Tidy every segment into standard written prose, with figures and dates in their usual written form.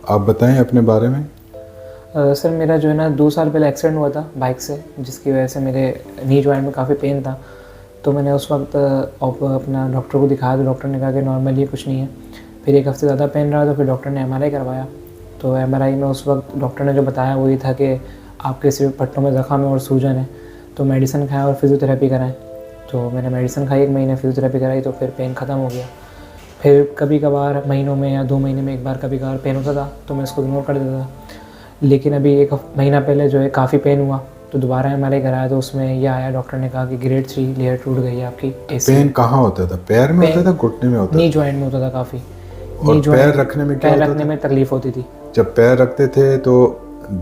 آپ بتائیں اپنے بارے میں. سر میرا جو ہے نا 2 سال پہلے ایکسیڈنٹ ہوا تھا بائک سے، جس کی وجہ سے میرے نی جوائنٹ میں کافی پین تھا. تو میں نے اس وقت اپنا ڈاکٹر کو دکھایا تو ڈاکٹر نے کہا کہ نارملی کچھ نہیں ہے. پھر 1 ہفتے زیادہ پین رہا تو پھر ڈاکٹر نے MRI کروایا. تو MRI میں اس وقت ڈاکٹر نے جو بتایا وہی تھا کہ آپ کے صرف پٹوں میں زخم ہے اور سوجن ہے، تو میڈیسن کھائیں اور فزیوتھیراپی کرائیں. تو میں نے میڈیسن کھائی 1 مہینے، فزیوتھیراپی کرائی تو پھر پین ختم ہو گیا. پھر کبھی کبھار مہینوں میں یا 2 مہینے میں 1 بار کبھی کبھار پین ہوتا تھا تو میں اس کو اگنور کر دیتا تھا. لیکن ابھی 1 مہینہ پہلے جو ہے کافی پین ہوا تو دوبارہ MRI کرایا تو اس میں یہ آیا، ڈاکٹر نے کہا کہ گریڈ 3 لیئر ٹوٹ گئی ہے آپ کی. پین کہاں ہوتا تھا؟ پیر میں ہوتا تھا، گھٹنے میں ہوتا تھا؟ نی جوائنٹ میں ہوتا تھا کافی. اور پیر رکھنے میں کیا ہوتا تھا؟ پیر رکھنے میں تکلیف ہوتی تھی. جب پیر رکھتے تھے تو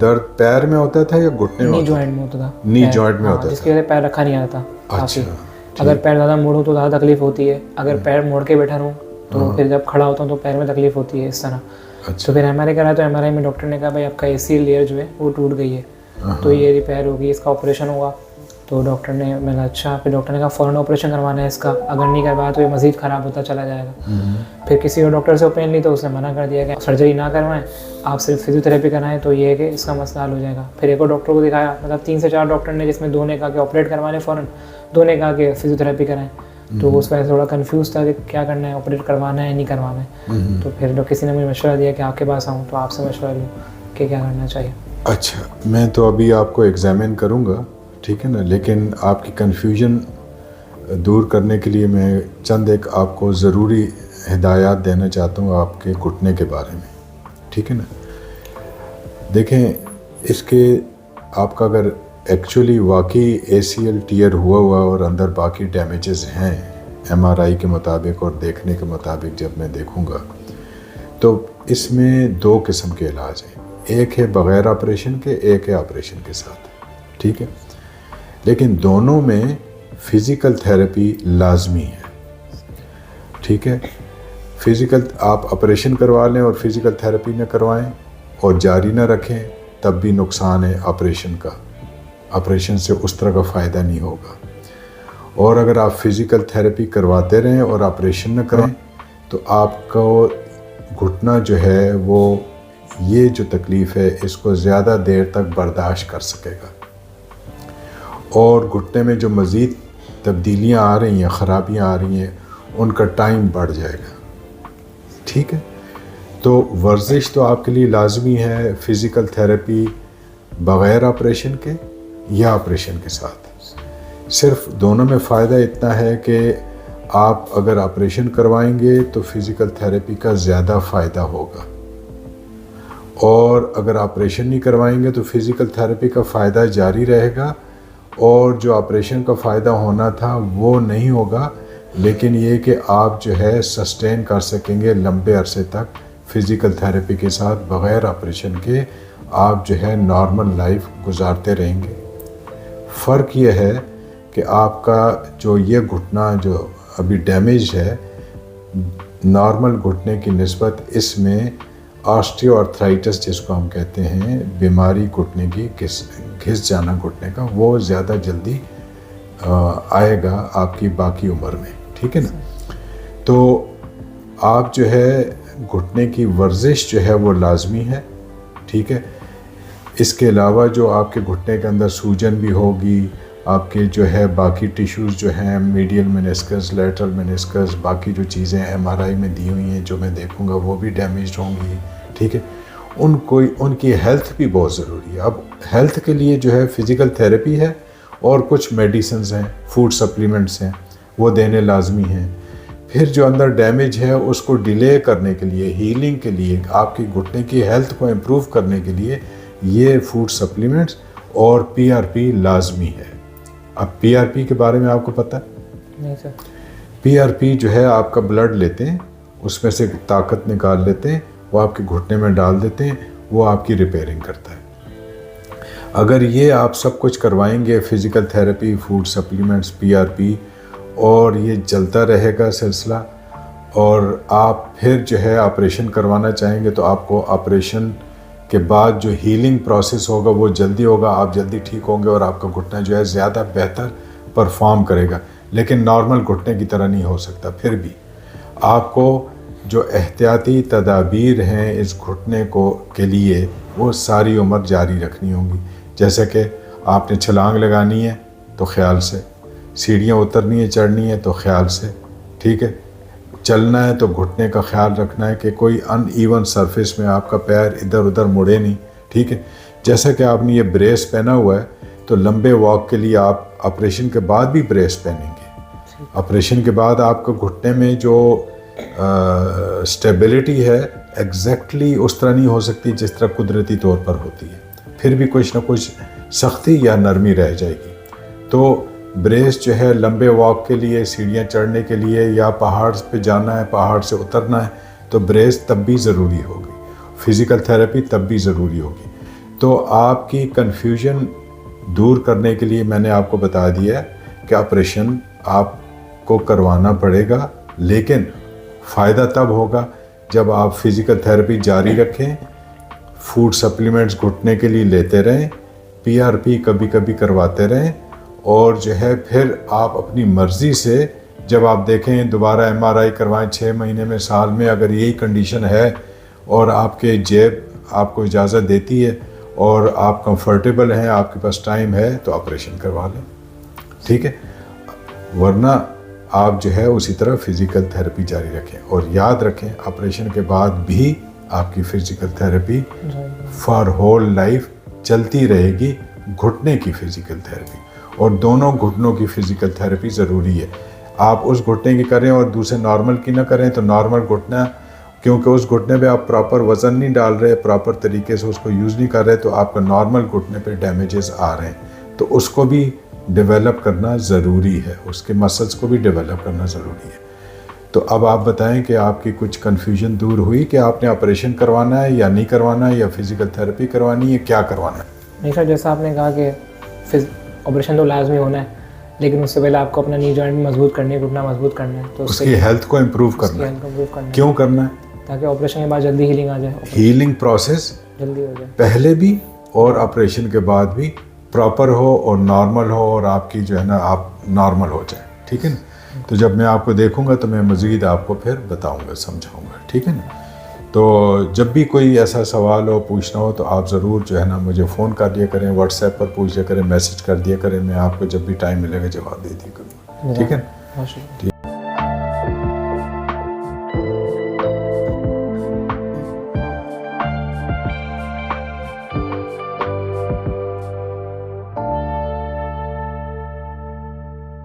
درد پیر میں ہوتا تھا یا گھٹنے میں؟ نی جوائنٹ میں ہوتا تھا. نی جوائنٹ میں ہوتا تھا، جس کی وجہ سے پیر رکھا نہیں آتا تھا کافی. اچھا، اگر پیر زیادہ موڑوں تو زیادہ تکلیف ہوتی ہے، اگر پیر موڑ کے بیٹھا رہوں تو پھر جب کھڑا ہوتا ہوں تو پیر میں تکلیف ہوتی ہے اس طرح. تو پھر MRI کرایا تو MRI میں ڈاکٹر نے کہا بھائی آپ کا ACL لیئر جو ہے وہ ٹوٹ گئی ہے، تو یہ ریپیئر ہوگی، اس کا آپریشن ہوگا. تو ڈاکٹر نے میں نے اچھا، پھر ڈاکٹر نے کہا فوراً آپریشن کروانا ہے اس کا، اگر نہیں کروایا تو یہ مزید خراب ہوتا چلا جائے گا. پھر کسی اور ڈاکٹر سے اوپین لی تو اس نے منع کر دیا کہ سرجری نہ کروائیں، آپ صرف فزیوتھیراپی کرائیں تو یہ ہے کہ اس کا مسئلہ حل ہو جائے گا. پھر ایک اور ڈاکٹر کو دکھایا، مطلب 3 سے 4 ڈاکٹر نے، جس میں 2 نے کہا کہ آپریٹ کروانے فوراً، 2 نے کہا کہ فزیوتھیراپی کرائیں. تو اس وجہ سے تھوڑا کنفیوز تھا کہ کیا کرنا ہے، آپریٹ کروانا ہے یا نہیں کروانا ہے. تو پھر کسی نے مجھے مشورہ دیا کہ آپ کے پاس آؤں، تو آپ سے مشورہ لوں کہ کیا کرنا چاہیے. اچھا، میں تو ابھی آپ کو ایگزامن کروں گا، ٹھیک ہے نا، لیکن آپ کی کنفیوژن دور کرنے کے لیے میں چند ایک آپ کو ضروری ہدایات دینا چاہتا ہوں آپ کے گھٹنے کے بارے میں، ٹھیک ہے نا. دیکھیں، اس کے آپ کا اگر ایکچولی واقعی ACL ٹیئر ہوا اور اندر باقی ڈیمیجز ہیں MRI کے مطابق اور دیکھنے کے مطابق جب میں دیکھوں گا، تو اس میں 2 قسم کے علاج ہیں. ایک ہے بغیر آپریشن کے، ایک ہے آپریشن کے ساتھ، ٹھیک ہے. لیکن دونوں میں فزیکل تھیراپی لازمی ہے، ٹھیک ہے. فزیکل آپ آپریشن کروا لیں اور فزیکل تھیراپی نہ کروائیں اور جاری نہ رکھیں تب بھی نقصان ہے آپریشن کا. آپریشن سے اس طرح کا فائدہ نہیں ہوگا. اور اگر آپ فزیکل تھیراپی کرواتے رہیں اور آپریشن نہ کریں تو آپ کو گھٹنا جو ہے وہ یہ جو تکلیف ہے اس کو زیادہ دیر تک برداشت کر سکے گا، اور گھٹنے میں جو مزید تبدیلیاں آ رہی ہیں، خرابیاں آ رہی ہیں، ان کا ٹائم بڑھ جائے گا، ٹھیک ہے. تو ورزش تو آپ کے لیے لازمی ہے، فزیکل تھیراپی بغیر آپریشن کے یا آپریشن کے ساتھ. صرف دونوں میں فائدہ اتنا ہے کہ آپ اگر آپریشن کروائیں گے تو فزیکل تھیراپی کا زیادہ فائدہ ہوگا، اور اگر آپریشن نہیں کروائیں گے تو فزیکل تھیراپی کا فائدہ جاری رہے گا، اور جو آپریشن کا فائدہ ہونا تھا وہ نہیں ہوگا. لیکن یہ کہ آپ جو ہے سسٹین کر سکیں گے لمبے عرصے تک فزیکل تھیراپی کے ساتھ، بغیر آپریشن کے آپ جو ہے نارمل لائف گزارتے رہیں گے. فرق یہ ہے کہ آپ کا جو یہ گھٹنا جو ابھی ڈیمیج ہے، نارمل گھٹنے کی نسبت اس میں آسٹیو آرتھرائٹس جس کو ہم کہتے ہیں، بیماری گھٹنے کی گھس جانا گھٹنے کا، وہ زیادہ جلدی آئے گا آپ کی باقی عمر میں، ٹھیک ہے نا. تو آپ جو ہے گھٹنے کی ورزش جو ہے وہ لازمی ہے، ٹھیک ہے. اس کے علاوہ جو آپ کے گھٹنے کے اندر سوجن بھی ہوگی، آپ کے جو ہے باقی ٹیشوز جو ہیں، میڈیل مینسکس، لیٹرل مینسکس، باقی جو چیزیں MRI میں دی ہوئی ہیں جو میں دیکھوں گا وہ بھی ڈیمیجڈ ہوں گی، ٹھیک ہے. ان کی ہیلتھ بھی بہت ضروری ہے. اب ہیلتھ کے لیے جو ہے فزیکل تھیراپی ہے اور کچھ میڈیسنز ہیں، فوڈ سپلیمنٹس ہیں، وہ دینے لازمی ہیں. پھر جو اندر ڈیمیج ہے اس کو ڈیلے کرنے کے لیے، ہیلنگ کے لیے، آپ کی گھٹنے کی ہیلتھ کو امپروو کرنے کے لیے یہ فوڈ سپلیمنٹس اور PRP لازمی ہے. اب PRP کے بارے میں آپ کو پتہ ہے؟ نہیں سر. PRP جو ہے آپ کا بلڈ لیتے ہیں، اس میں سے طاقت نکال لیتے ہیں، وہ آپ کے گھٹنے میں ڈال دیتے ہیں، وہ آپ کی ریپیئرنگ کرتا ہے. اگر یہ آپ سب کچھ کروائیں گے، physical therapy, food supplements, PRP، اور یہ چلتا رہے گا سلسلہ، اور آپ پھر جو ہے آپریشن کروانا چاہیں گے تو آپ کو آپریشن کے بعد جو ہیلنگ پروسیس ہوگا وہ جلدی ہوگا، آپ جلدی ٹھیک ہوں گے اور آپ کا گھٹنا جو ہے زیادہ بہتر پرفارم کرے گا. لیکن نارمل گھٹنے کی طرح نہیں ہو سکتا. پھر بھی آپ کو جو احتیاطی تدابیر ہیں اس گھٹنے کو کے لیے وہ ساری عمر جاری رکھنی ہوں گی. جیسے کہ آپ نے چھلانگ لگانی ہے تو خیال سے، سیڑھیاں اترنی ہے چڑھنی ہے تو خیال سے، ٹھیک ہے. چلنا ہے تو گھٹنے کا خیال رکھنا ہے کہ کوئی ان ایون سرفیس میں آپ کا پیر ادھر ادھر مڑے نہیں، ٹھیک ہے. جیسا کہ آپ نے یہ بریس پہنا ہوا ہے تو لمبے واک کے لیے آپ آپریشن کے بعد بھی بریس پہنیں گے. آپریشن کے بعد آپ کو گھٹنے میں جو اسٹیبلٹی ہے ایگزیکٹلی اس طرح نہیں ہو سکتی جس طرح قدرتی طور پر ہوتی ہے، پھر بھی کچھ نہ کچھ سختی یا نرمی رہ جائے گی. تو بریس جو ہے لمبے واک کے لیے، سیڑھیاں چڑھنے کے لیے یا پہاڑ پہ جانا ہے، پہاڑ سے اترنا ہے تو بریس تب بھی ضروری ہوگی. فزیکل تھیراپی تب بھی ضروری ہوگی. تو آپ کی کنفیوژن دور کرنے کے لیے میں نے آپ کو بتا دیا ہے کہ آپریشن آپ کو کروانا پڑے گا، لیکن فائدہ تب ہوگا جب آپ فزیکل تھیراپی جاری رکھیں، فوڈ سپلیمنٹس گھٹنے کے لیے لیتے رہیں، PRP کبھی کبھی کرواتے رہیں، اور جو ہے پھر آپ اپنی مرضی سے جب آپ دیکھیں دوبارہ MRI کروائیں 6 مہینے میں، سال میں، اگر یہی کنڈیشن ہے اور آپ کے جیب آپ کو اجازت دیتی ہے اور آپ کمفرٹیبل ہیں، آپ کے پاس ٹائم ہے تو آپریشن کروا لیں، ٹھیک ہے. ورنہ آپ جو ہے اسی طرح فزیکل تھیراپی جاری رکھیں. اور یاد رکھیں آپریشن کے بعد بھی آپ کی physical therapy for whole life چلتی رہے گی. گھٹنے کی فزیکل تھیراپی اور دونوں گھٹنوں کی فزیکل تھیراپی ضروری ہے. آپ اس گھٹنے کی کریں اور دوسرے نارمل کی نہ کریں تو نارمل گھٹنا، کیونکہ اس گھٹنے پہ آپ پراپر وزن نہیں ڈال رہے، پراپر طریقے سے اس کو یوز نہیں کر رہے، تو آپ کا نارمل گھٹنے پہ ڈیمیجز آ رہے ہیں. تو اس کو بھی ڈیولپ کرنا ضروری ہے، اس کے مسلس کو بھی ڈیولپ کرنا ضروری ہے. تو اب آپ بتائیں کہ آپ کی کچھ کنفیوژن دور ہوئی کہ آپ نے آپریشن کروانا ہے یا نہیں کروانا ہے، یا فزیکل تھیراپی کروانی ہے، کیا کروانا ہے؟ نہیں سر، جیسا آپ نے کہا کہ آپریشن تو لازمی ہونا ہے، لیکن اس سے پہلے آپ کو اپنا نی جوائنٹ مضبوط کرنی ہے، گھٹنا مضبوط کرنا ہے. تو اس کی ہیلتھ کو امپروو کرنا ہے. کیوں کرنا ہے؟ تاکہ آپریشن کے بعد جلدی ہیلنگ آ جائے، ہیلنگ پروسیس جلدی ہو جائے، پہلے بھی اور آپریشن کے بعد بھی پراپر ہو اور نارمل ہو، اور آپ کی جو ہے نا آپ نارمل ہو جائے، ٹھیک ہے نا. تو جب میں آپ کو دیکھوں گا تو میں مزید آپ کو پھر بتاؤں گا، سمجھاؤں گا، ٹھیک ہے نا. تو جب بھی کوئی ایسا سوال ہو، پوچھنا ہو، تو آپ ضرور جو ہے نا مجھے فون کر دیا کریں، واٹس ایپ پر پوچھ لیا کریں، میسج کر دیا کریں. میں آپ کو جب بھی ٹائم ملے گا جواب دے دیا کروں گا، ٹھیک ہے نا.